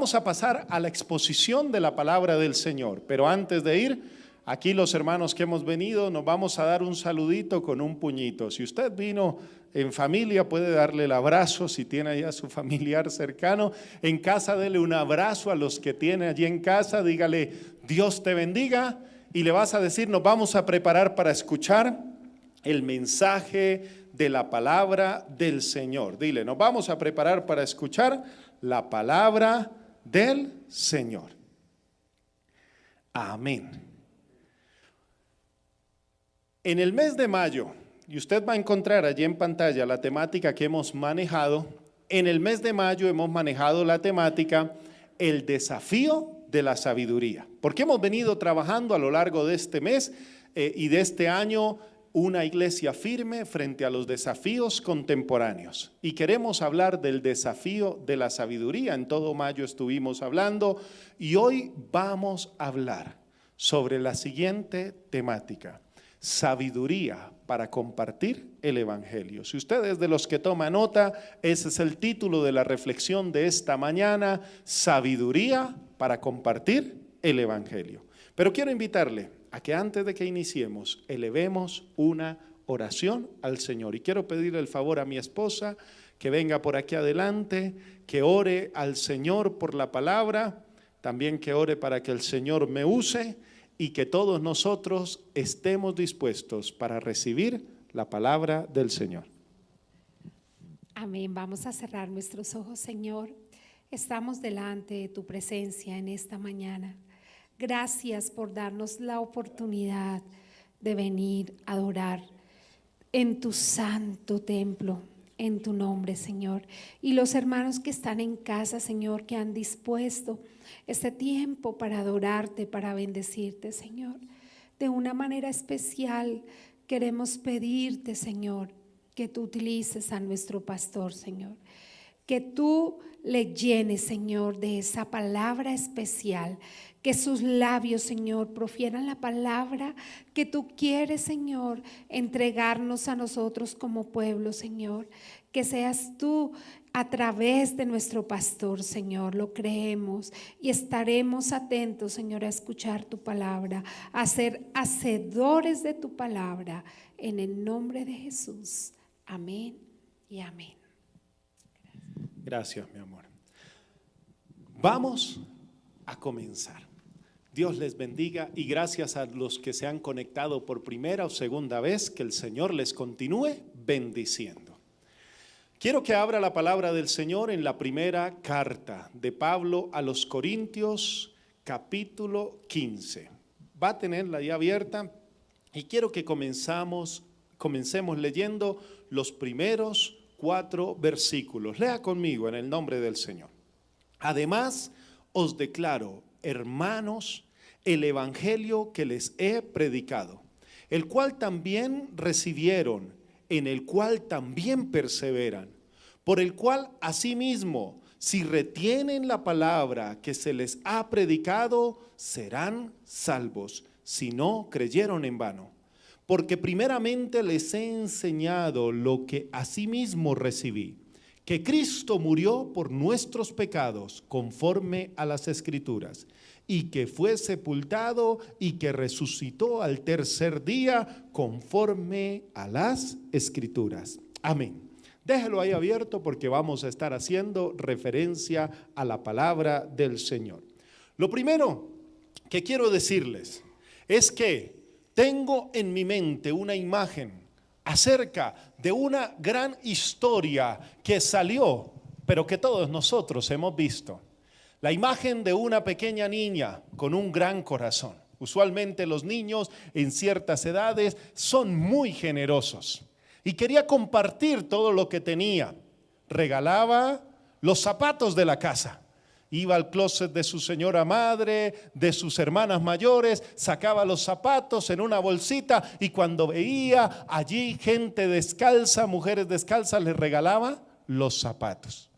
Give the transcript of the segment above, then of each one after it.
Vamos a pasar a la exposición de la palabra del Señor, pero antes de ir, aquí los hermanos que hemos venido nos vamos a dar un saludito con un puñito. Si usted vino en familia puede darle el abrazo, si tiene allá a su familiar cercano. En casa dele un abrazo a los que tiene allí en casa, dígale Dios te bendiga y le vas a decir nos vamos a preparar para escuchar el mensaje de la palabra del Señor. Dile, nos vamos a preparar para escuchar la palabra del Señor. Amén. En el mes de mayo, y usted va a encontrar allí en pantalla la temática que hemos manejado, en el mes de mayo hemos manejado la temática el desafío de la sabiduría, porque hemos venido trabajando a lo largo de este mes y de este año una iglesia firme frente a los desafíos contemporáneos. Y queremos hablar del desafío de la sabiduría. En todo mayo estuvimos hablando y hoy vamos a hablar sobre la siguiente temática: sabiduría para compartir el evangelio. Si usted es de los que toma nota, ese es el título de la reflexión de esta mañana: sabiduría para compartir el evangelio. Pero quiero invitarle a que antes de que iniciemos, elevemos una oración al Señor. Y quiero pedirle el favor a mi esposa que venga por aquí adelante, que ore al Señor por la palabra, también que ore para que el Señor me use y que todos nosotros estemos dispuestos para recibir la palabra del Señor. Amén. Vamos a cerrar nuestros ojos, Señor. Estamos delante de tu presencia en esta mañana. Gracias por darnos la oportunidad de venir a adorar en tu santo templo, en tu nombre, Señor. Y los hermanos que están en casa, Señor, que han dispuesto este tiempo para adorarte, para bendecirte, Señor. De una manera especial queremos pedirte, Señor, que tú utilices a nuestro pastor, Señor. Que tú le llenes, Señor, de esa palabra especial. Que sus labios, Señor, profieran la palabra que tú quieres, Señor, entregarnos a nosotros como pueblo, Señor. Que seas tú a través de nuestro pastor, Señor, lo creemos y estaremos atentos, Señor, a escuchar tu palabra, a ser hacedores de tu palabra, en el nombre de Jesús. Amén y amén. Gracias, mi amor. Vamos a comenzar. Dios les bendiga y gracias a los que se han conectado por primera o segunda vez, que el Señor les continúe bendiciendo. Quiero que abra la palabra del Señor en la primera carta de Pablo a los Corintios, capítulo 15. Va a tenerla ya abierta y quiero que comencemos leyendo los primeros 4 versículos. Lea conmigo en el nombre del Señor. Además, os declaro, hermanos, el evangelio que les he predicado, el cual también recibieron, en el cual también perseveran, por el cual asimismo, si retienen la palabra que se les ha predicado, serán salvos, si no creyeron en vano. Porque primeramente les he enseñado lo que asimismo recibí, que Cristo murió por nuestros pecados conforme a las Escrituras, y que fue sepultado y que resucitó al tercer día conforme a las Escrituras. Amén. Déjelo ahí abierto porque vamos a estar haciendo referencia a la palabra del Señor. Lo primero que quiero decirles es que tengo en mi mente una imagen acerca de una gran historia que salió, pero que todos nosotros hemos visto. La imagen de una pequeña niña con un gran corazón. Usualmente los niños en ciertas edades son muy generosos y quería compartir todo lo que tenía. Regalaba los zapatos de la casa. Iba al closet de su señora madre, de sus hermanas mayores, sacaba los zapatos en una bolsita y cuando veía allí gente descalza, mujeres descalzas, les regalaba los zapatos.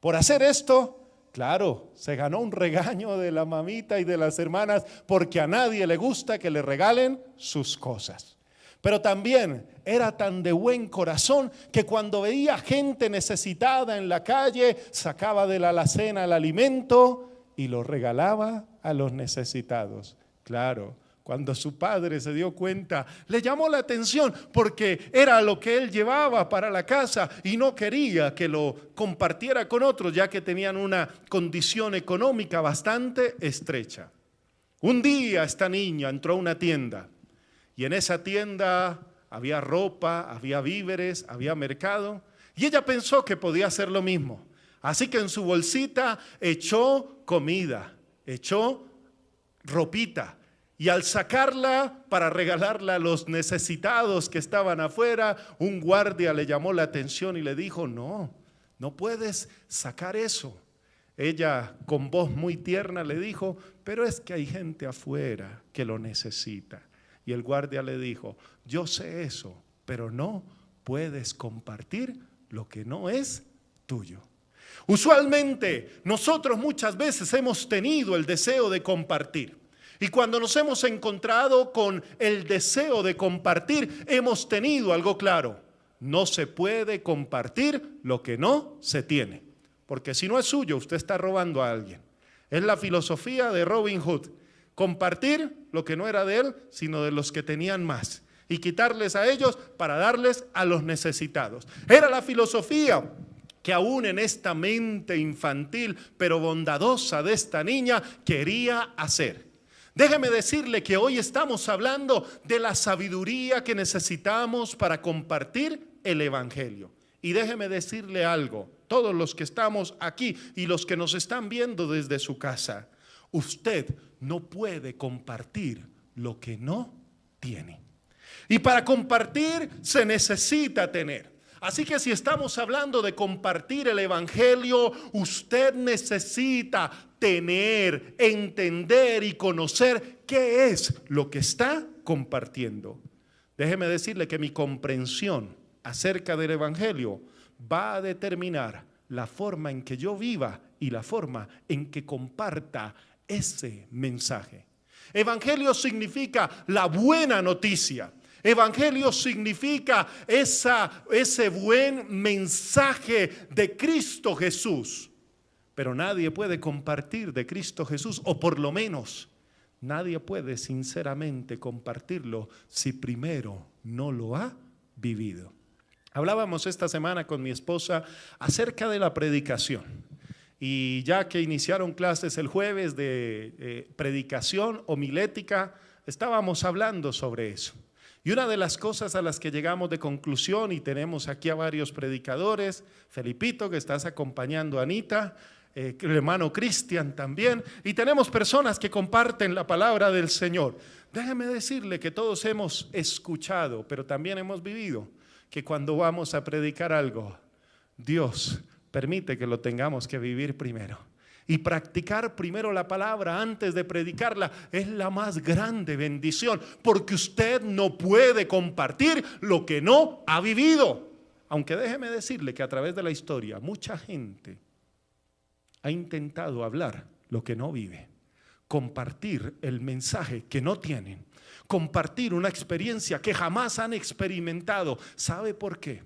Por hacer esto, claro, se ganó un regaño de la mamita y de las hermanas porque a nadie le gusta que le regalen sus cosas. pero también era tan de buen corazón que cuando veía gente necesitada en la calle, sacaba de la alacena el alimento y lo regalaba a los necesitados. Claro, cuando su padre se dio cuenta, le llamó la atención porque era lo que él llevaba para la casa y no quería que lo compartiera con otros, ya que tenían una condición económica bastante estrecha. Un día esta niña entró a una tienda y en esa tienda había ropa, había víveres, había mercado y ella pensó que podía hacer lo mismo. Así que en su bolsita echó comida, echó ropita. Y al sacarla para regalarla a los necesitados que estaban afuera, un guardia le llamó la atención y le dijo: no puedes sacar eso. Ella con voz muy tierna le dijo: pero es que hay gente afuera que lo necesita. Y el guardia le dijo: yo sé eso, pero no puedes compartir lo que no es tuyo. Usualmente nosotros muchas veces hemos tenido el deseo de compartir. Y cuando nos hemos encontrado con el deseo de compartir, hemos tenido algo claro: no se puede compartir lo que no se tiene, porque si no es suyo, usted está robando a alguien. Es la filosofía de Robin Hood: compartir lo que no era de él, sino de los que tenían más, y quitarles a ellos para darles a los necesitados. Era la filosofía que aún en esta mente infantil pero bondadosa de esta niña quería hacer. Déjeme decirle que hoy estamos hablando de la sabiduría que necesitamos para compartir el evangelio. Y déjeme decirle algo, todos los que estamos aquí y los que nos están viendo desde su casa: usted no puede compartir lo que no tiene. Y para compartir se necesita tener. Así que si estamos hablando de compartir el evangelio, usted necesita tener, entender y conocer qué es lo que está compartiendo. Déjeme decirle que mi comprensión acerca del evangelio va a determinar la forma en que yo viva y la forma en que comparta ese mensaje. Evangelio significa la buena noticia. Evangelio significa ese buen mensaje de Cristo Jesús. Pero nadie puede compartir de Cristo Jesús, o por lo menos nadie puede sinceramente compartirlo si primero no lo ha vivido. Hablábamos esta semana con mi esposa acerca de la predicación. Y ya que iniciaron clases el jueves de predicación homilética, estábamos hablando sobre eso. Y una de las cosas a las que llegamos de conclusión, y tenemos aquí a varios predicadores: Felipito, que estás acompañando a Anita, el hermano Cristian también, y tenemos personas que comparten la palabra del Señor. Déjeme decirle que todos hemos escuchado, pero también hemos vivido, que cuando vamos a predicar algo, Dios permite que lo tengamos que vivir primero. Y practicar primero la palabra antes de predicarla es la más grande bendición, porque usted no puede compartir lo que no ha vivido. Aunque déjeme decirle que a través de la historia mucha gente ha intentado hablar lo que no vive, compartir el mensaje que no tienen, compartir una experiencia que jamás han experimentado. ¿Sabe por qué?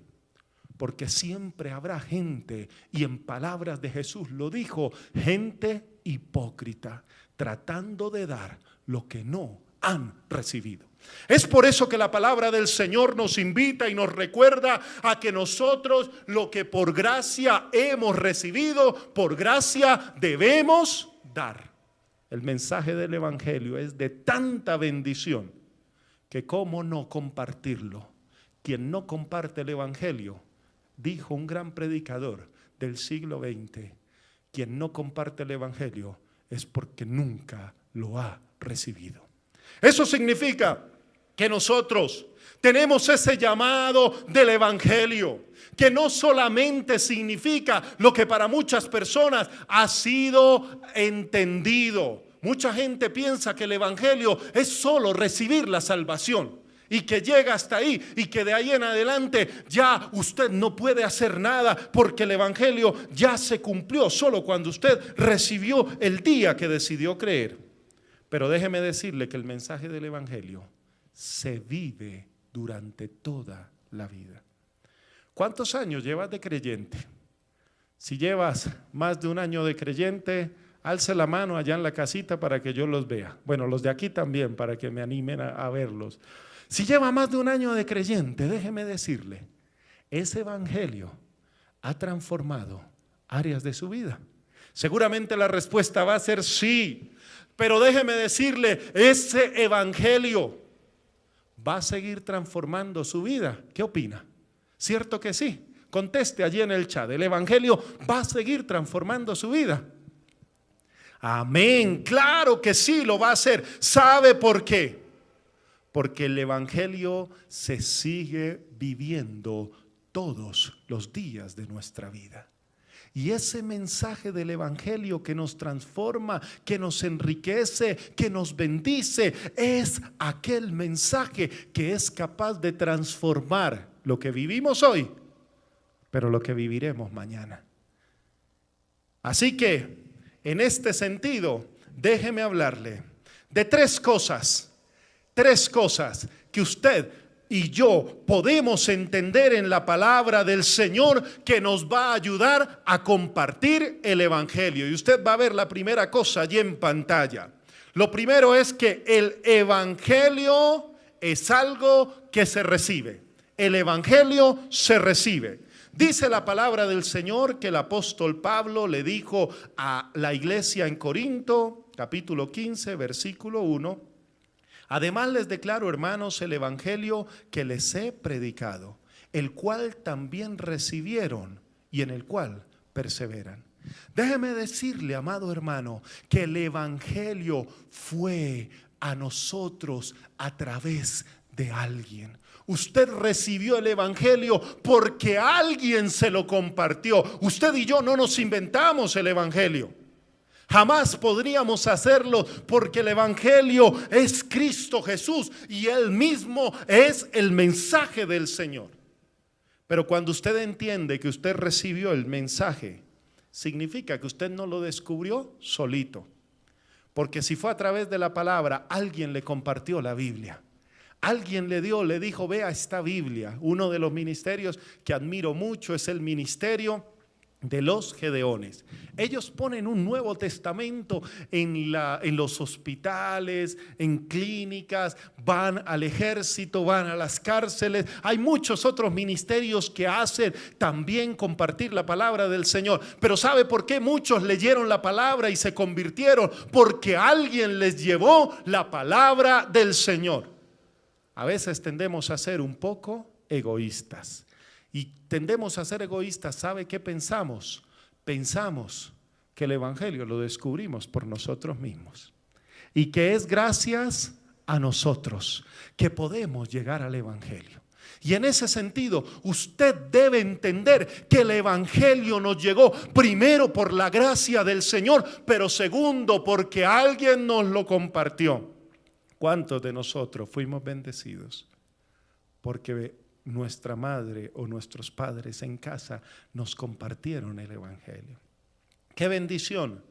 Porque siempre habrá gente, y en palabras de Jesús lo dijo, gente hipócrita, tratando de dar lo que no han recibido. Es por eso que la palabra del Señor nos invita y nos recuerda a que nosotros lo que por gracia hemos recibido, por gracia debemos dar. El mensaje del evangelio es de tanta bendición que cómo no compartirlo. Quien no comparte el evangelio, dijo un gran predicador del siglo XX, quien no comparte el evangelio es porque nunca lo ha recibido. Eso significa que nosotros tenemos ese llamado del evangelio, que no solamente significa lo que para muchas personas ha sido entendido. Mucha gente piensa que el evangelio es solo recibir la salvación, y que llega hasta ahí, y que de ahí en adelante ya usted no puede hacer nada, porque el evangelio ya se cumplió solo cuando usted recibió el día que decidió creer. Pero déjeme decirle que el mensaje del evangelio se vive durante toda la vida. ¿Cuántos años llevas de creyente? Si llevas más de un año de creyente, alce la mano allá en la casita para que yo los vea. Bueno, los de aquí también, para que me animen a verlos. Si lleva más de un año de creyente, déjeme decirle, ese evangelio ha transformado áreas de su vida. Seguramente la respuesta va a ser sí, pero déjeme decirle, ese evangelio va a seguir transformando su vida. ¿Qué opina? ¿Cierto que sí? Conteste allí en el chat. El evangelio va a seguir transformando su vida. Amén, claro que sí lo va a hacer. ¿Sabe por qué? Porque el evangelio se sigue viviendo todos los días de nuestra vida. Y ese mensaje del evangelio que nos transforma, que nos enriquece, que nos bendice, es aquel mensaje que es capaz de transformar lo que vivimos hoy, pero lo que viviremos mañana. Así que, en este sentido, déjeme hablarle de tres cosas que usted y yo podemos entender en la palabra del Señor que nos va a ayudar a compartir el evangelio. Y usted va a ver la primera cosa allí en pantalla. Lo primero es que el evangelio es algo que se recibe. El evangelio se recibe. Dice la palabra del Señor que el apóstol Pablo le dijo a la iglesia en Corinto, capítulo 15, versículo 1. Además les declaro, hermanos, el evangelio que les he predicado, el cual también recibieron y en el cual perseveran. Déjeme decirle, amado hermano, que el evangelio fue a nosotros a través de alguien. Usted recibió el evangelio porque alguien se lo compartió. Usted y yo no nos inventamos el evangelio. Jamás podríamos hacerlo porque el evangelio es Cristo Jesús y Él mismo es el mensaje del Señor. Pero cuando usted entiende que usted recibió el mensaje, significa que usted no lo descubrió solito. Porque si fue a través de la palabra, alguien le compartió la Biblia. Alguien le dijo, vea esta Biblia. Uno de los ministerios que admiro mucho es el ministerio de los Gedeones. Ellos ponen un Nuevo Testamento en los hospitales, en clínicas, van al ejército, van a las cárceles. Hay muchos otros ministerios que hacen también compartir la palabra del Señor. Pero ¿sabe por qué muchos leyeron la palabra y se convirtieron? Porque alguien les llevó la palabra del Señor. A veces tendemos a ser un poco egoístas. Y tendemos a ser egoístas. ¿Sabe qué pensamos? Pensamos que el evangelio lo descubrimos por nosotros mismos y que es gracias a nosotros que podemos llegar al evangelio. Y en ese sentido, usted debe entender que el evangelio nos llegó primero por la gracia del Señor, pero segundo porque alguien nos lo compartió. ¿Cuántos de nosotros fuimos bendecidos porque nuestra madre o nuestros padres en casa nos compartieron el evangelio? ¡Qué bendición!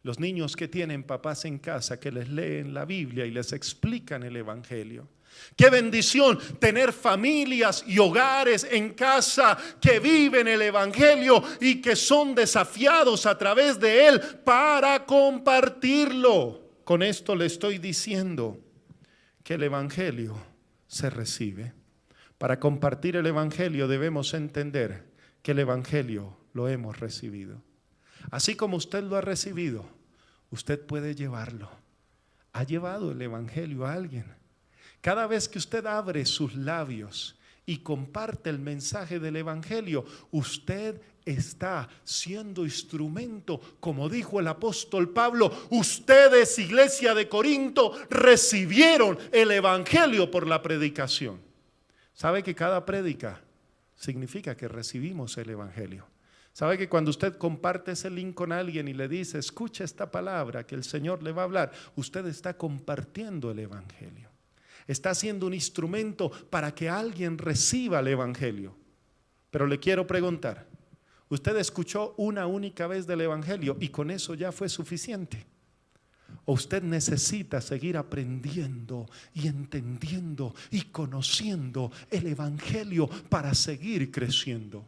Los niños que tienen papás en casa que les leen la Biblia y les explican el evangelio. ¡Qué bendición tener familias y hogares en casa que viven el evangelio y que son desafiados a través de él para compartirlo! Con esto le estoy diciendo que el evangelio se recibe. Para compartir el evangelio debemos entender que el evangelio lo hemos recibido. Así como usted lo ha recibido, usted puede llevarlo. ¿Ha llevado el evangelio a alguien? Cada vez que usted abre sus labios y comparte el mensaje del evangelio, usted está siendo instrumento, como dijo el apóstol Pablo. Ustedes, iglesia de Corinto, recibieron el evangelio por la predicación. ¿Sabe que cada prédica significa que recibimos el evangelio? ¿Sabe que cuando usted comparte ese link con alguien y le dice, escucha esta palabra que el Señor le va a hablar, usted está compartiendo el evangelio? Está siendo un instrumento para que alguien reciba el evangelio. Pero le quiero preguntar, ¿usted escuchó una única vez del evangelio y con eso ya fue suficiente? ¿O usted necesita seguir aprendiendo y entendiendo y conociendo el Evangelio para seguir creciendo?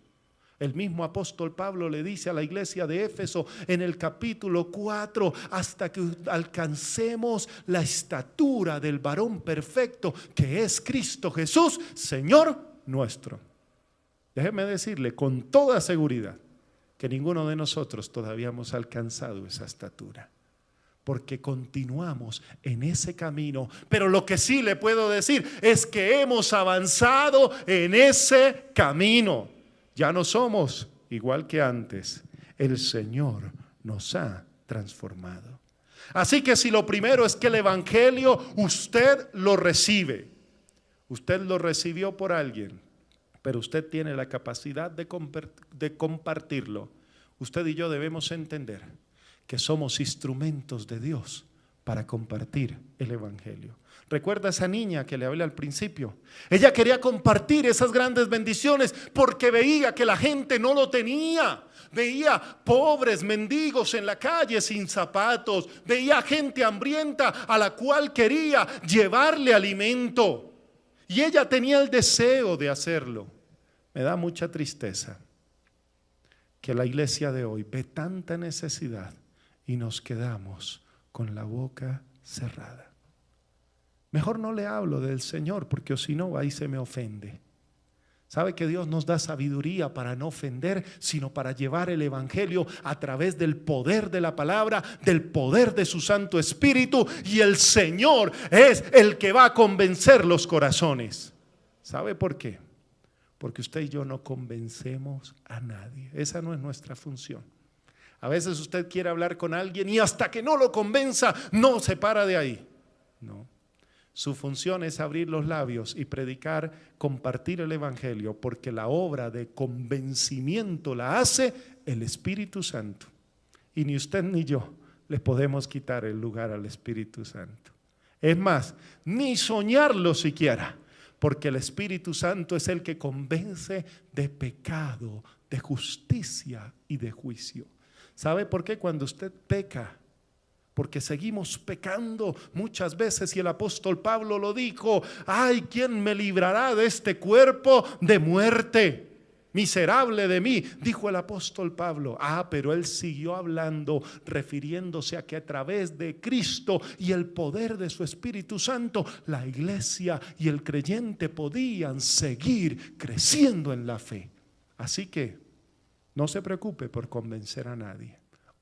El mismo apóstol Pablo le dice a la iglesia de Éfeso en el capítulo 4, hasta que alcancemos la estatura del varón perfecto, que es Cristo Jesús, Señor nuestro. Déjeme decirle con toda seguridad que ninguno de nosotros todavía hemos alcanzado esa estatura, porque continuamos en ese camino. Pero lo que sí le puedo decir es que hemos avanzado en ese camino. Ya no somos igual que antes. El Señor nos ha transformado. Así que si lo primero es que el Evangelio usted lo recibe, usted lo recibió por alguien, pero usted tiene la capacidad de compartirlo. Usted y yo debemos entender que somos instrumentos de Dios para compartir el Evangelio. Recuerda a esa niña que le hablé al principio. Ella quería compartir esas grandes bendiciones porque veía que la gente no lo tenía. Veía pobres, mendigos en la calle sin zapatos. Veía gente hambrienta a la cual quería llevarle alimento. Y ella tenía el deseo de hacerlo. Me da mucha tristeza que la iglesia de hoy ve tanta necesidad y nos quedamos con la boca cerrada. Mejor no le hablo del Señor, porque si no, ahí se me ofende. ¿Sabe que Dios nos da sabiduría para no ofender, sino para llevar el Evangelio a través del poder de la palabra, del poder de su Santo Espíritu? Y el Señor es el que va a convencer los corazones. ¿Sabe por qué? Porque usted y yo no convencemos a nadie. Esa no es nuestra función. A veces usted quiere hablar con alguien y hasta que no lo convenza, no se para de ahí. No. Su función es abrir los labios y predicar, compartir el Evangelio, porque la obra de convencimiento la hace el Espíritu Santo. Y ni usted ni yo le podemos quitar el lugar al Espíritu Santo. Es más, ni soñarlo siquiera, porque el Espíritu Santo es el que convence de pecado, de justicia y de juicio. ¿Sabe por qué? Cuando usted peca, porque seguimos pecando muchas veces, y el apóstol Pablo lo dijo: ay, ¿quién me librará de este cuerpo de muerte? Miserable de mí, dijo el apóstol Pablo. Pero él siguió hablando, refiriéndose a que a través de Cristo y el poder de su Espíritu Santo, la iglesia y el creyente podían seguir creciendo en la fe. Así que no se preocupe por convencer a nadie.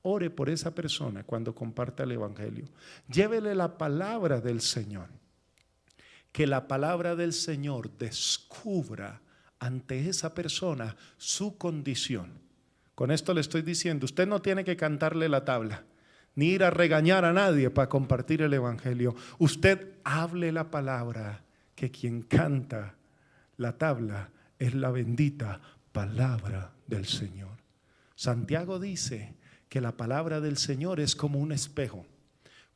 Ore por esa persona cuando comparta el Evangelio. Llévele la palabra del Señor. Que la palabra del Señor descubra ante esa persona su condición. Con esto le estoy diciendo, usted no tiene que cantarle la tabla, ni ir a regañar a nadie para compartir el Evangelio. Usted hable la palabra, que quien canta la tabla es la bendita palabra del Señor. Santiago dice que la palabra del Señor es como un espejo.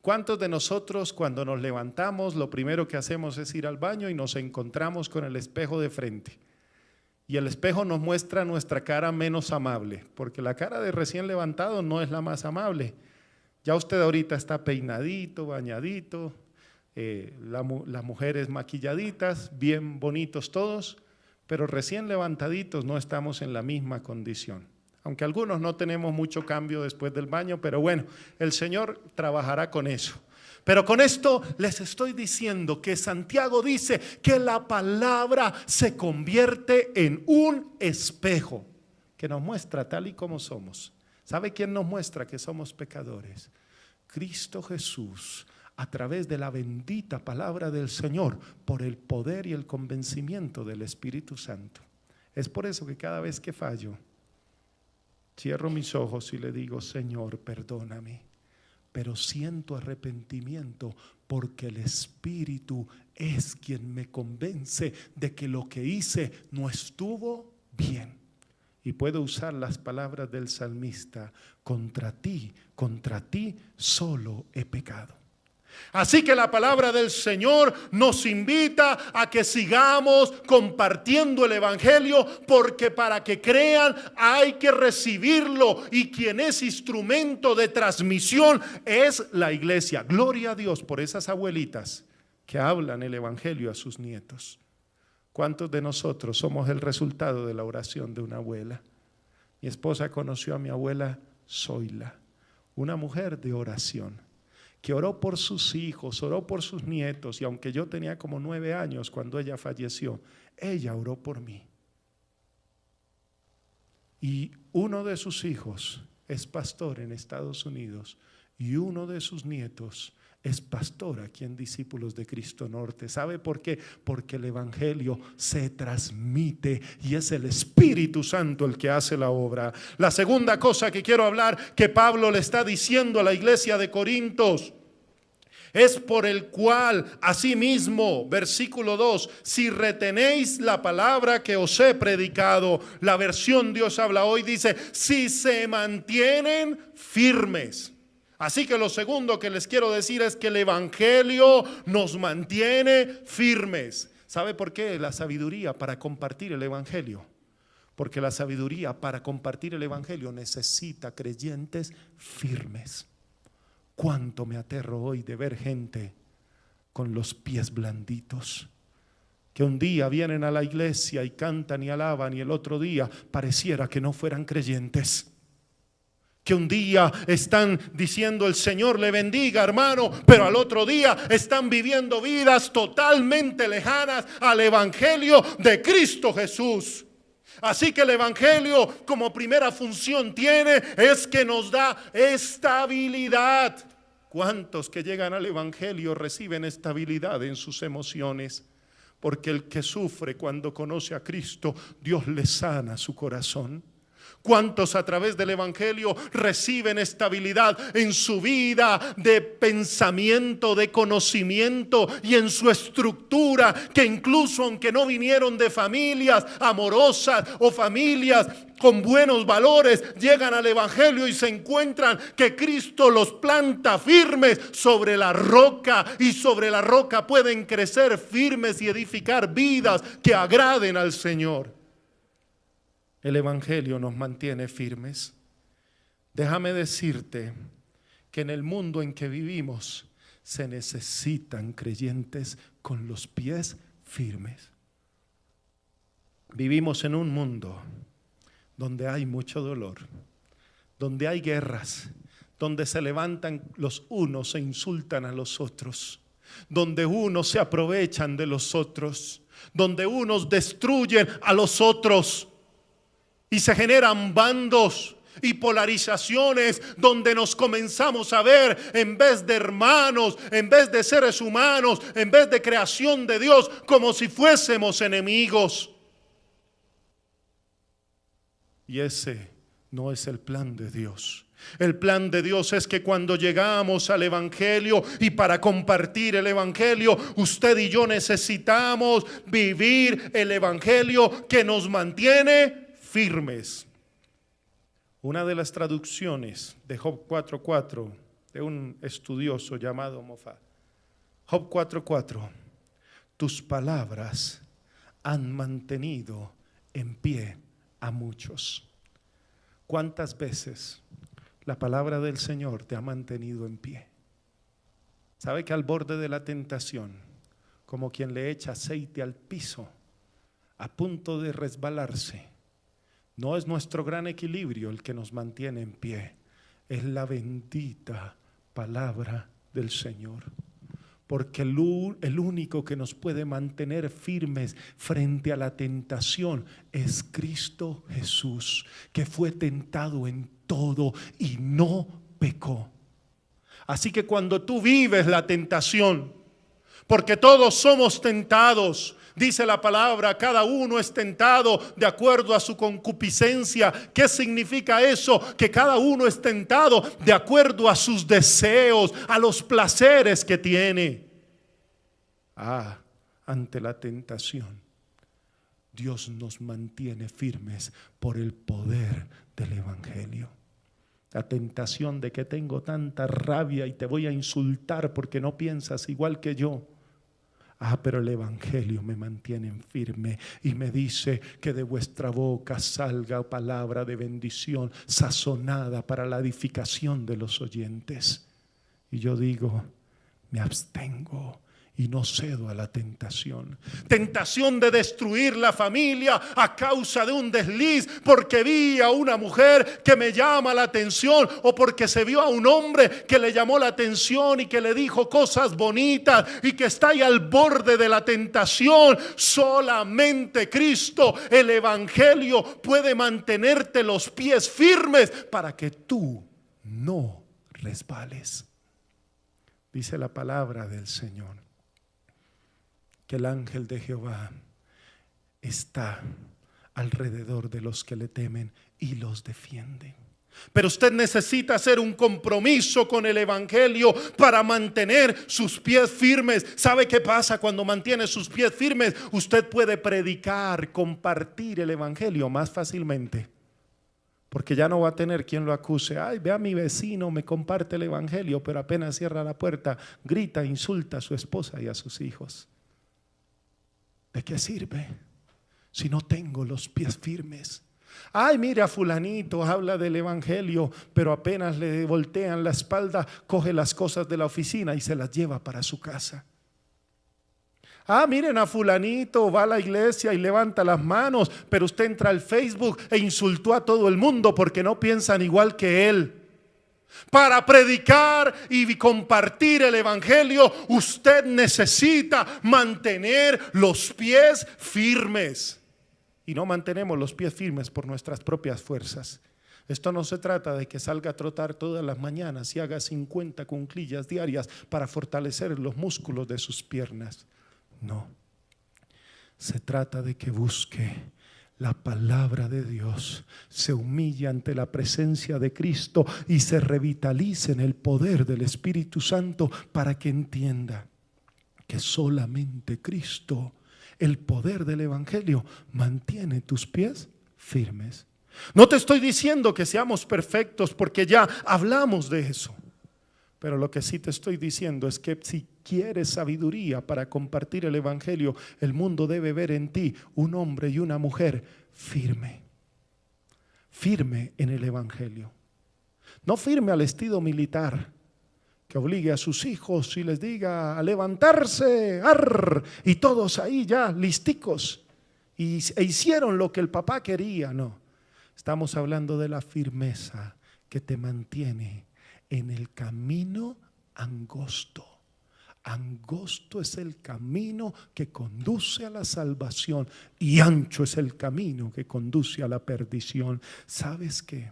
¿Cuántos de nosotros cuando nos levantamos lo primero que hacemos es ir al baño y nos encontramos con el espejo de frente? Y el espejo nos muestra nuestra cara menos amable, porque la cara de recién levantado no es la más amable. Ya usted ahorita está peinadito, bañadito, las mujeres maquilladitas, bien bonitos todos, pero recién levantaditos no estamos en la misma condición. Aunque algunos no tenemos mucho cambio después del baño, pero bueno, el Señor trabajará con eso. Pero con esto les estoy diciendo que Santiago dice que la palabra se convierte en un espejo que nos muestra tal y como somos. ¿Sabe quién nos muestra que somos pecadores? Cristo Jesús, a través de la bendita palabra del Señor, por el poder y el convencimiento del Espíritu Santo. Es por eso que cada vez que fallo, cierro mis ojos y le digo: Señor, perdóname. Pero siento arrepentimiento porque el Espíritu es quien me convence de que lo que hice no estuvo bien. Y puedo usar las palabras del salmista: contra ti solo he pecado. Así que la palabra del Señor nos invita a que sigamos compartiendo el evangelio, porque para que crean hay que recibirlo, y quien es instrumento de transmisión es la iglesia. Gloria a Dios por esas abuelitas que hablan el evangelio a sus nietos. ¿Cuántos de nosotros somos el resultado de la oración de una abuela? Mi esposa conoció a mi abuela Zoila, una mujer de oración, que oró por sus hijos, oró por sus nietos, y aunque yo tenía como 9 años cuando ella falleció, ella oró por mí. Y uno de sus hijos es pastor en Estados Unidos, y uno de sus nietos es pastor aquí en Discípulos de Cristo Norte. ¿Sabe por qué? Porque el evangelio se transmite y es el Espíritu Santo el que hace la obra. La segunda cosa que quiero hablar, que Pablo le está diciendo a la iglesia de Corintios, es por el cual asimismo, versículo 2, si retenéis la palabra que os he predicado, la versión Dios habla hoy dice, si se mantienen firmes. Así que lo segundo que les quiero decir es que el evangelio nos mantiene firmes. ¿Sabe por qué? La sabiduría para compartir el evangelio. Porque la sabiduría para compartir el evangelio necesita creyentes firmes. Cuánto me aterro hoy de ver gente con los pies blanditos, que un día vienen a la iglesia y cantan y alaban, y el otro día pareciera que no fueran creyentes. Que un día están diciendo el Señor le bendiga, hermano, pero al otro día están viviendo vidas totalmente lejanas al evangelio de Cristo Jesús. Así que el evangelio como primera función tiene es que nos da estabilidad. ¿Cuántos que llegan al evangelio reciben estabilidad en sus emociones? Porque el que sufre cuando conoce a Cristo, Dios le sana su corazón. ¿Cuántos a través del evangelio reciben estabilidad en su vida de pensamiento, de conocimiento y en su estructura, que incluso aunque no vinieron de familias amorosas o familias con buenos valores, llegan al evangelio y se encuentran que Cristo los planta firmes sobre la roca, y sobre la roca pueden crecer firmes y edificar vidas que agraden al Señor? El evangelio nos mantiene firmes. Déjame decirte que en el mundo en que vivimos se necesitan creyentes con los pies firmes. Vivimos en un mundo donde hay mucho dolor, donde hay guerras, donde se levantan los unos e insultan a los otros, donde unos se aprovechan de los otros, donde unos destruyen a los otros. Y se generan bandos y polarizaciones donde nos comenzamos a ver, en vez de hermanos, en vez de seres humanos, en vez de creación de Dios, como si fuésemos enemigos. Y ese no es el plan de Dios. El plan de Dios es que cuando llegamos al evangelio, y para compartir el evangelio, usted y yo necesitamos vivir el evangelio que nos mantiene firmes. Una de las traducciones de Job 4:4 de un estudioso llamado Moffat. Job 4:4: tus palabras han mantenido en pie a muchos. ¿Cuántas veces la palabra del Señor te ha mantenido en pie? ¿Sabe que al borde de la tentación, como quien le echa aceite al piso, a punto de resbalarse, no es nuestro gran equilibrio el que nos mantiene en pie, es la bendita palabra del Señor? Porque el único que nos puede mantener firmes frente a la tentación es Cristo Jesús, que fue tentado en todo y no pecó. Así que cuando tú vives la tentación, porque todos somos tentados, dice la palabra, cada uno es tentado de acuerdo a su concupiscencia. ¿Qué significa eso? Que cada uno es tentado de acuerdo a sus deseos, a los placeres que tiene. Ante la tentación, Dios nos mantiene firmes por el poder del evangelio. La tentación de que tengo tanta rabia y te voy a insultar porque no piensas igual que yo. Pero el Evangelio me mantiene firme y me dice que de vuestra boca salga palabra de bendición sazonada para la edificación de los oyentes. Y yo digo, me abstengo y no cedo a la tentación. Tentación de destruir la familia a causa de un desliz, porque vi a una mujer que me llama la atención, o porque se vio a un hombre que le llamó la atención y que le dijo cosas bonitas y que está ahí al borde de la tentación. Solamente Cristo, el Evangelio, puede mantenerte los pies firmes para que tú no resbales. Dice la palabra del Señor que el ángel de Jehová está alrededor de los que le temen y los defiende. Pero usted necesita hacer un compromiso con el Evangelio para mantener sus pies firmes. ¿Sabe qué pasa cuando mantiene sus pies firmes? Usted puede predicar, compartir el Evangelio más fácilmente, porque ya no va a tener quien lo acuse. Ay, ve a mi vecino, me comparte el Evangelio, pero apenas cierra la puerta, grita, insulta a su esposa y a sus hijos. ¿De qué sirve si no tengo los pies firmes? Ay, mire a fulanito, habla del Evangelio, pero apenas le voltean la espalda, coge las cosas de la oficina y se las lleva para su casa. Miren a fulanito, va a la iglesia y levanta las manos, pero usted entra al Facebook e insultó a todo el mundo porque no piensan igual que él. Para predicar y compartir el Evangelio, usted necesita mantener los pies firmes. Y no mantenemos los pies firmes por nuestras propias fuerzas. Esto no se trata de que salga a trotar todas las mañanas y haga 50 cuclillas diarias para fortalecer los músculos de sus piernas. No, se trata de que busque la palabra de Dios, se humille ante la presencia de Cristo y se revitalice en el poder del Espíritu Santo para que entienda que solamente Cristo, el poder del Evangelio, mantiene tus pies firmes. No te estoy diciendo que seamos perfectos, porque ya hablamos de eso. Pero lo que sí te estoy diciendo es que si quieres sabiduría para compartir el Evangelio, el mundo debe ver en ti un hombre y una mujer firme. Firme en el Evangelio. No firme al estilo militar, que obligue a sus hijos y les diga a levantarse, y todos ahí ya listicos e hicieron lo que el papá quería. No, estamos hablando de la firmeza que te mantiene en el camino angosto. Angosto es el camino que conduce a la salvación y ancho es el camino que conduce a la perdición. ¿Sabes qué?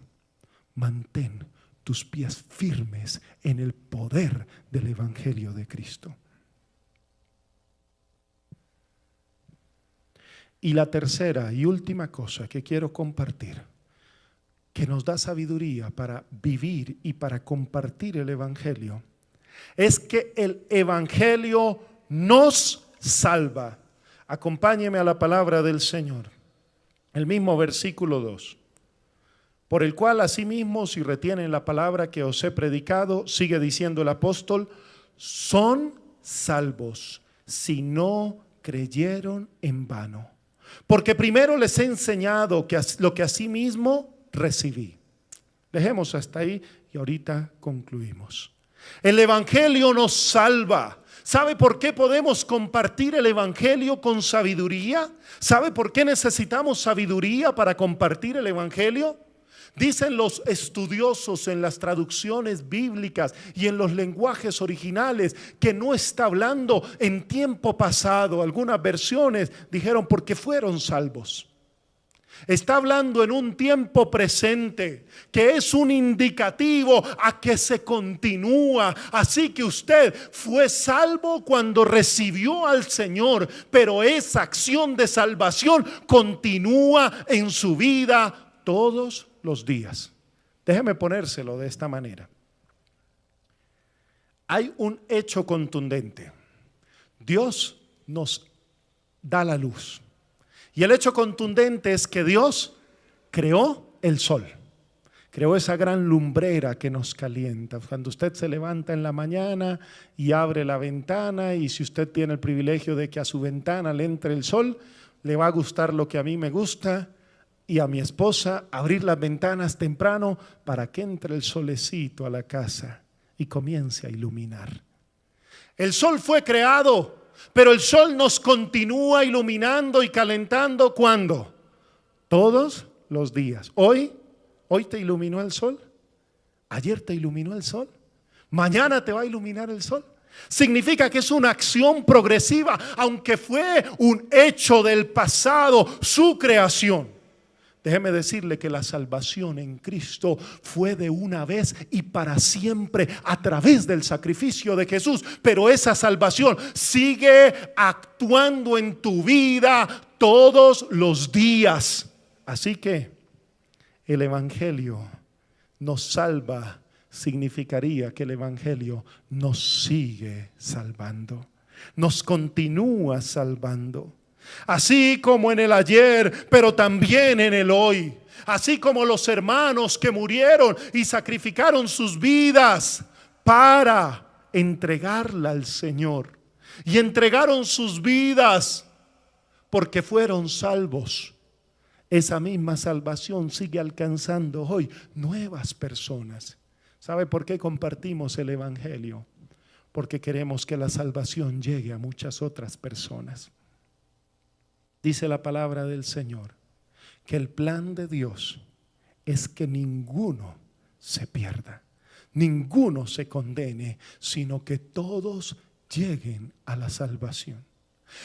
Mantén tus pies firmes en el poder del Evangelio de Cristo. Y la tercera y última cosa que quiero compartir, que nos da sabiduría para vivir y para compartir el Evangelio, es que el Evangelio nos salva. Acompáñeme a la palabra del Señor. El mismo versículo 2. Por el cual asimismo, si retienen la palabra que os he predicado, sigue diciendo el apóstol, son salvos si no creyeron en vano. Porque primero les he enseñado lo que asimismo recibí. Dejemos hasta ahí y ahorita concluimos. El Evangelio nos salva. ¿Sabe por qué podemos compartir el Evangelio con sabiduría? ¿Sabe por qué necesitamos sabiduría para compartir el Evangelio? Dicen los estudiosos en las traducciones bíblicas y en los lenguajes originales que no está hablando en tiempo pasado. Algunas versiones dijeron porque fueron salvos. Está hablando en un tiempo presente, que es un indicativo a que se continúa. Así que usted fue salvo cuando recibió al Señor, pero esa acción de salvación continúa en su vida todos los días. Déjeme ponérselo de esta manera. Hay un hecho contundente. Dios nos da la luz. Y el hecho contundente es que Dios creó el sol. Creó esa gran lumbrera que nos calienta. Cuando usted se levanta en la mañana y abre la ventana, y si usted tiene el privilegio de que a su ventana le entre el sol, le va a gustar lo que a mí me gusta, y a mi esposa, abrir las ventanas temprano para que entre el solecito a la casa y comience a iluminar. El sol fue creado, pero el sol nos continúa iluminando y calentando. ¿Cuándo? Todos los días. Hoy te iluminó el sol. Ayer te iluminó el sol. Mañana te va a iluminar el sol. Significa que es una acción progresiva, aunque fue un hecho del pasado, su creación. Déjeme decirle que la salvación en Cristo fue de una vez y para siempre a través del sacrificio de Jesús. Pero esa salvación sigue actuando en tu vida todos los días. Así que el Evangelio nos salva. Significaría que el Evangelio nos sigue salvando, nos continúa salvando. Así como en el ayer, pero también en el hoy. Así como los hermanos que murieron y sacrificaron sus vidas para entregarla al Señor. Y entregaron sus vidas porque fueron salvos. Esa misma salvación sigue alcanzando hoy nuevas personas. ¿Sabe por qué compartimos el Evangelio? Porque queremos que la salvación llegue a muchas otras personas. Dice la palabra del Señor que el plan de Dios es que ninguno se pierda, ninguno se condene, sino que todos lleguen a la salvación.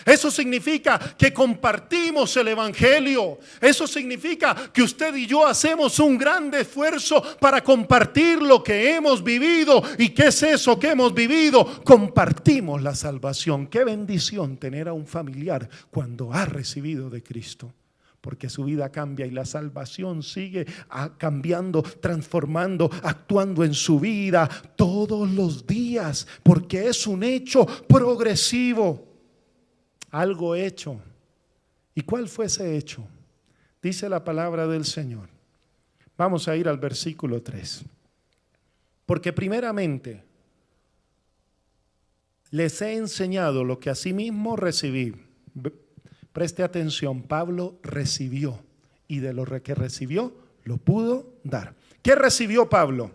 Eso significa que compartimos el Evangelio. Eso significa que usted y yo hacemos un gran esfuerzo para compartir lo que hemos vivido. ¿Y qué es eso que hemos vivido? Compartimos la salvación. Qué bendición tener a un familiar cuando ha recibido de Cristo, porque su vida cambia y la salvación sigue cambiando, transformando, actuando en su vida todos los días, porque es un hecho progresivo. Algo hecho. ¿Y cuál fue ese hecho? Dice la palabra del Señor. Vamos a ir al versículo 3. Porque primeramente les he enseñado lo que asimismo recibí. Preste atención, Pablo recibió, y de lo que recibió lo pudo dar. ¿Qué recibió Pablo?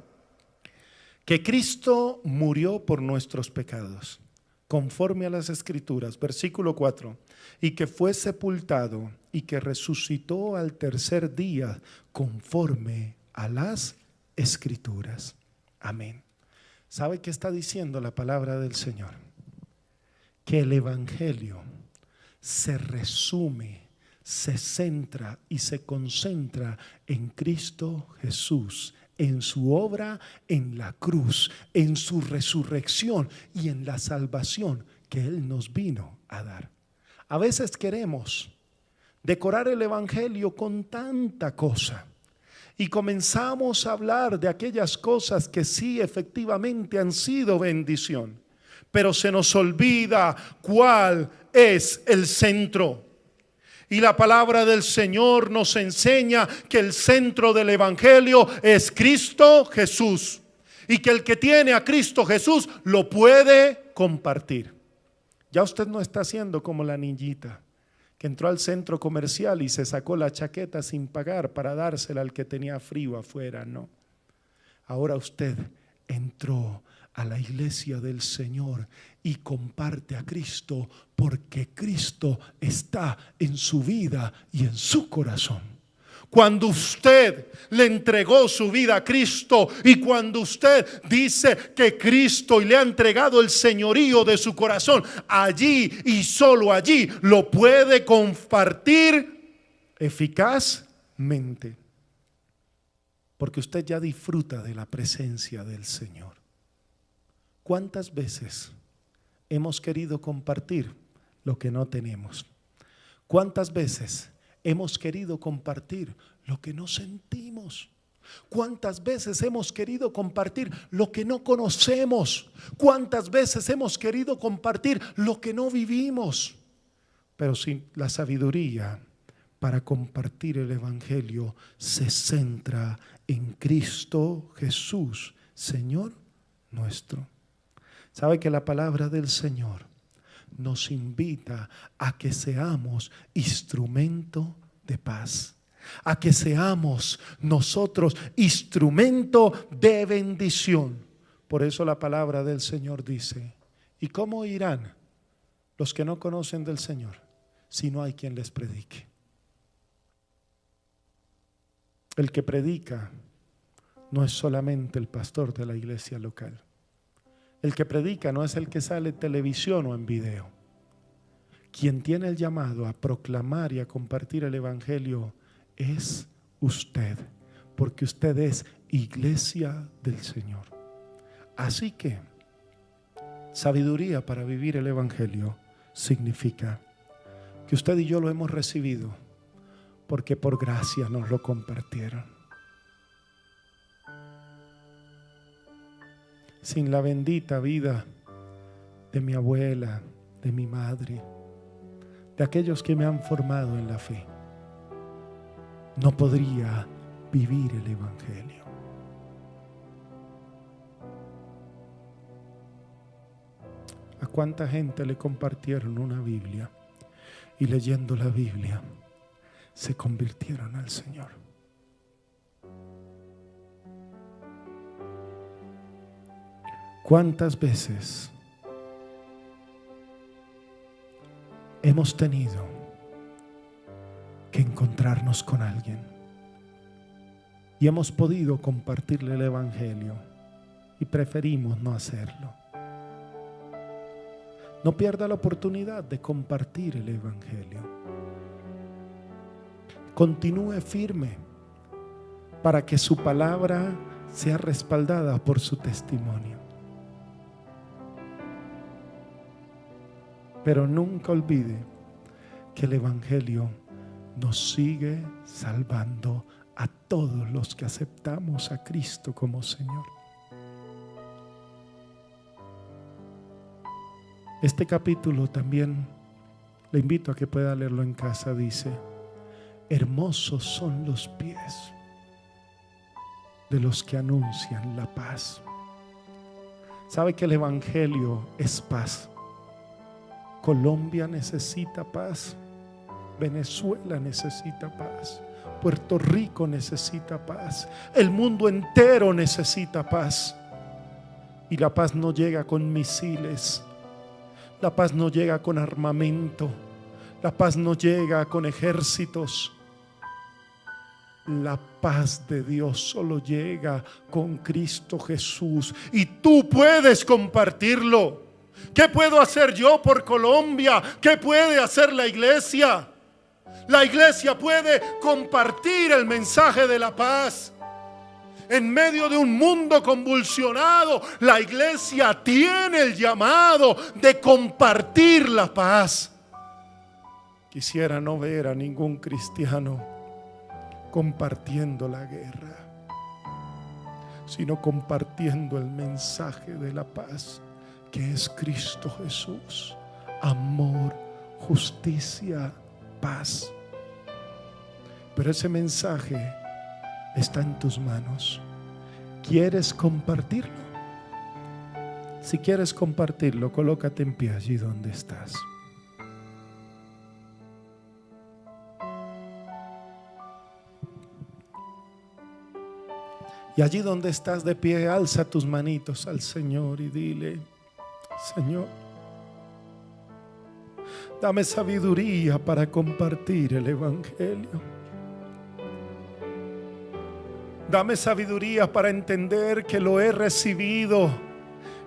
Que Cristo murió por nuestros pecados, conforme a las Escrituras, versículo 4, y que fue sepultado y que resucitó al tercer día, conforme a las Escrituras. Amén. ¿Sabe qué está diciendo la palabra del Señor? Que el Evangelio se resume, se centra y se concentra en Cristo Jesús, en su obra en la cruz, en su resurrección y en la salvación que Él nos vino a dar. A veces queremos decorar el Evangelio con tanta cosa y comenzamos a hablar de aquellas cosas que sí efectivamente han sido bendición, pero se nos olvida cuál es el centro. Y la palabra del Señor nos enseña que el centro del Evangelio es Cristo Jesús, y que el que tiene a Cristo Jesús lo puede compartir. Ya usted no está haciendo como la niñita que entró al centro comercial y se sacó la chaqueta sin pagar para dársela al que tenía frío afuera. No. Ahora usted entró a la iglesia del Señor y comparte a Cristo, porque Cristo está en su vida y en su corazón. Cuando usted le entregó su vida a Cristo y cuando usted dice que Cristo y le ha entregado el señorío de su corazón, allí y solo allí lo puede compartir eficazmente, porque usted ya disfruta de la presencia del Señor. ¿Cuántas veces hemos querido compartir lo que no tenemos? ¿Cuántas veces hemos querido compartir lo que no sentimos? ¿Cuántas veces hemos querido compartir lo que no conocemos? ¿Cuántas veces hemos querido compartir lo que no vivimos? Pero sin la sabiduría para compartir el Evangelio se centra en Cristo Jesús, Señor nuestro. ¿Sabe que la palabra del Señor nos invita a que seamos instrumento de paz? A que seamos nosotros instrumento de bendición. Por eso la palabra del Señor dice: ¿y cómo irán los que no conocen del Señor si no hay quien les predique? El que predica no es solamente el pastor de la iglesia local. El que predica no es el que sale en televisión o en video. Quien tiene el llamado a proclamar y a compartir el evangelio es usted, porque usted es iglesia del Señor. Así que sabiduría para vivir el evangelio significa que usted y yo lo hemos recibido porque por gracia nos lo compartieron. Sin la bendita vida de mi abuela, de mi madre, de aquellos que me han formado en la fe, no podría vivir el evangelio. ¿A cuánta gente le compartieron una Biblia y leyendo la Biblia se convirtieron al Señor? ¿Cuántas veces hemos tenido que encontrarnos con alguien y hemos podido compartirle el evangelio y preferimos no hacerlo? No pierda la oportunidad de compartir el evangelio. Continúe firme para que su palabra sea respaldada por su testimonio. Pero nunca olvide que el evangelio nos sigue salvando a todos los que aceptamos a Cristo como Señor. Este capítulo también le invito a que pueda leerlo en casa. Dice: hermosos son los pies de los que anuncian la paz. ¿Sabe que el evangelio es paz? Colombia necesita paz, Venezuela necesita paz, Puerto Rico necesita paz, el mundo entero necesita paz. Y la paz no llega con misiles, la paz no llega con armamento, la paz no llega con ejércitos. La paz de Dios solo llega con Cristo Jesús, y tú puedes compartirlo. ¿Qué puedo hacer yo por Colombia? ¿Qué puede hacer la iglesia? La iglesia puede compartir el mensaje de la paz. En medio de un mundo convulsionado, la iglesia tiene el llamado de compartir la paz. Quisiera no ver a ningún cristiano compartiendo la guerra, sino compartiendo el mensaje de la paz, que es Cristo Jesús. Amor, justicia, paz. Pero ese mensaje está en tus manos. ¿Quieres compartirlo? Si quieres compartirlo, colócate en pie allí donde estás. Y allí donde estás de pie, alza tus manitos al Señor y dile: Señor, dame sabiduría para compartir el evangelio. Dame sabiduría para entender que lo he recibido,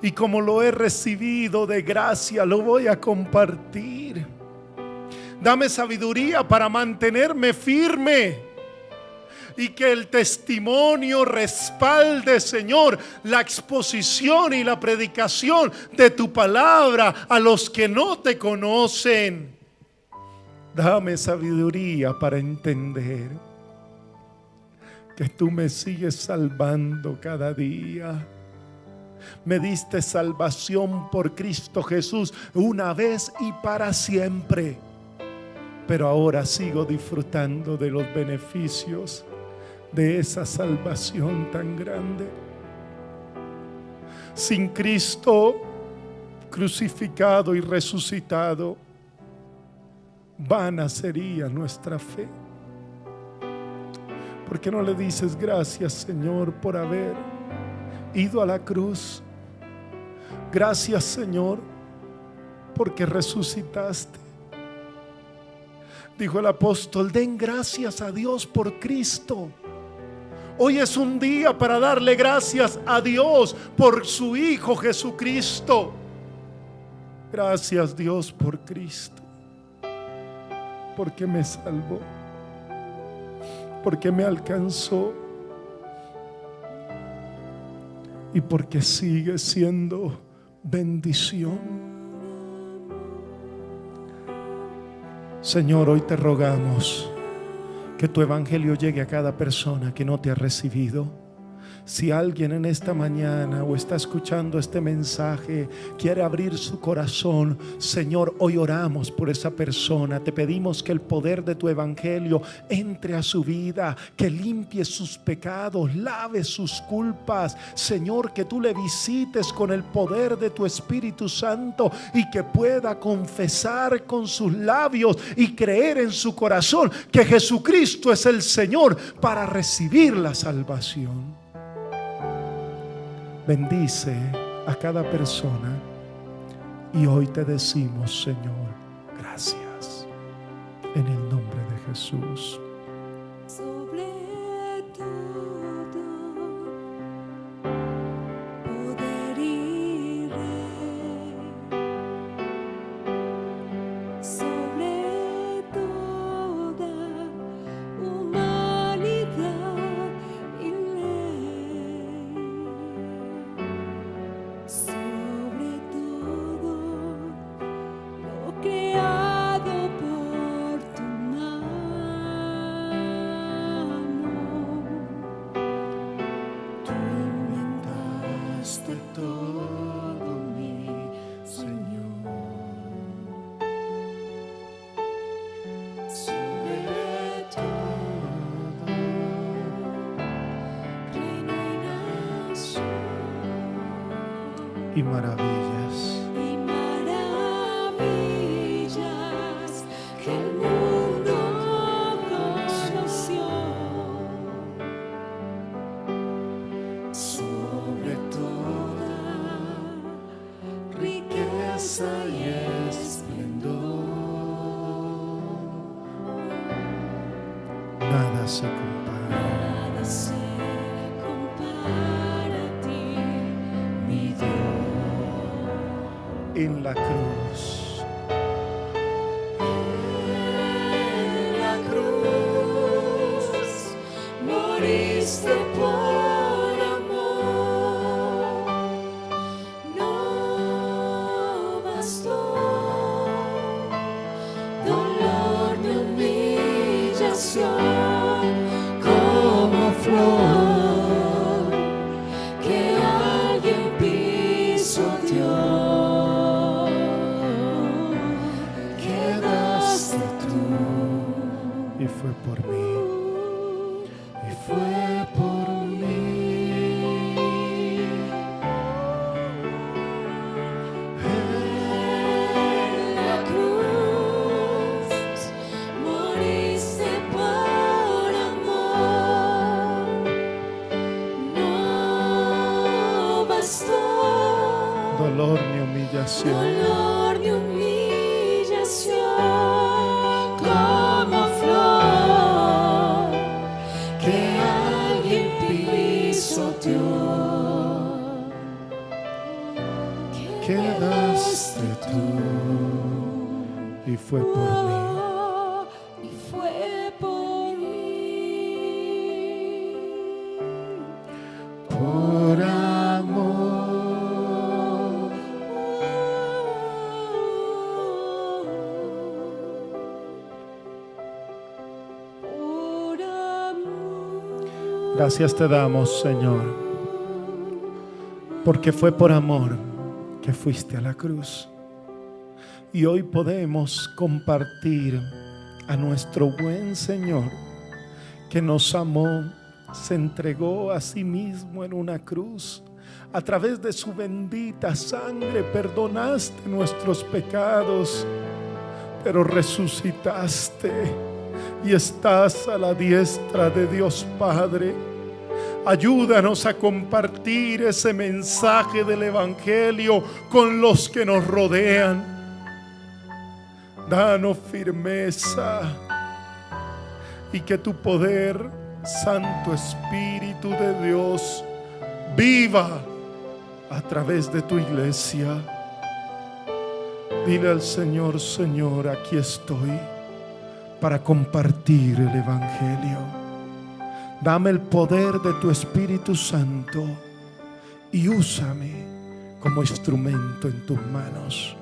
y como lo he recibido de gracia, lo voy a compartir. Dame sabiduría para mantenerme firme y que el testimonio respalde, Señor, la exposición y la predicación de tu palabra a los que no te conocen. Dame sabiduría para entender que tú me sigues salvando cada día. Me diste salvación por Cristo Jesús una vez y para siempre. Pero ahora sigo disfrutando de los beneficios de esa salvación tan grande. Sin Cristo crucificado y resucitado, vana sería nuestra fe. ¿Por qué no le dices gracias, Señor, por haber ido a la cruz? Gracias, Señor, porque resucitaste. Dijo el apóstol: den gracias a Dios por Cristo. Hoy es un día para darle gracias a Dios por su Hijo Jesucristo. Gracias, Dios, por Cristo, porque me salvó, porque me alcanzó y porque sigue siendo bendición. Señor, hoy te rogamos que tu evangelio llegue a cada persona que no te ha recibido. Si alguien en esta mañana o está escuchando este mensaje quiere abrir su corazón, Señor, hoy oramos por esa persona. Te pedimos que el poder de tu evangelio entre a su vida, que limpie sus pecados, lave sus culpas. Señor, que tú le visites con el poder de tu Espíritu Santo y que pueda confesar con sus labios y creer en su corazón que Jesucristo es el Señor para recibir la salvación. Bendice a cada persona y hoy te decimos, Señor, gracias en el nombre de Jesús. Sobre todo poder y rey, sobre toda humanidad y ley, sobre todo lo creado por tu mano. Tú inventaste todo, mi Señor. Sobre todo reino y nación Y maravillas y maravillas que el mundo no conoció. Sobre toda riqueza y esplendor, nada se compara. nada se compara a ti, mi Dios. En la cruz En la cruz moriste por amor. No bastó dolor ni humillación, como flor que alguien pisoteó. Quedaste tú y fue por mí. y fue por mí. En la cruz moriste por amor. No bastó Dolor ni humillación. dolor ni humillación, como flor que alguien pisoteó. Quedaste tú y fue por mí. Y fue por mí. Por amor. Por amor. Gracias te damos, Señor, porque fue por amor que fuiste a la cruz. Y hoy podemos compartir a nuestro buen Señor que nos amó se entregó a sí mismo en una cruz. A través de su bendita sangre perdonaste nuestros pecados, pero resucitaste y estás a la diestra de Dios Padre. Ayúdanos a compartir ese mensaje del Evangelio con los que nos rodean. Danos firmeza y que tu poder, Santo Espíritu de Dios, viva a través de tu iglesia. Dile al Señor: Señor, aquí estoy para compartir el Evangelio. Dame el poder de tu Espíritu Santo y úsame como instrumento en tus manos.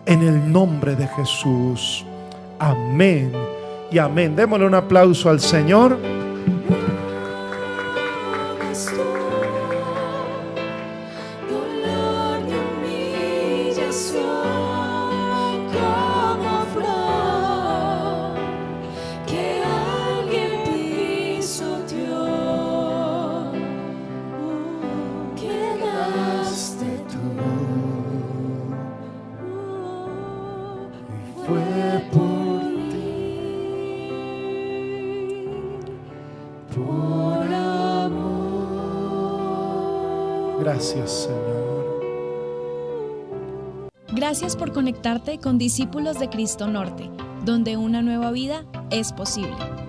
En el nombre de Jesús. Amén y amén. Démosle un aplauso al Señor. Dolor de humillación como flor que alguien pisoteó. Quedaste tú. Fue por Por amor. Gracias, Señor. Gracias por conectarte con Discípulos de Cristo Norte, donde una nueva vida es posible.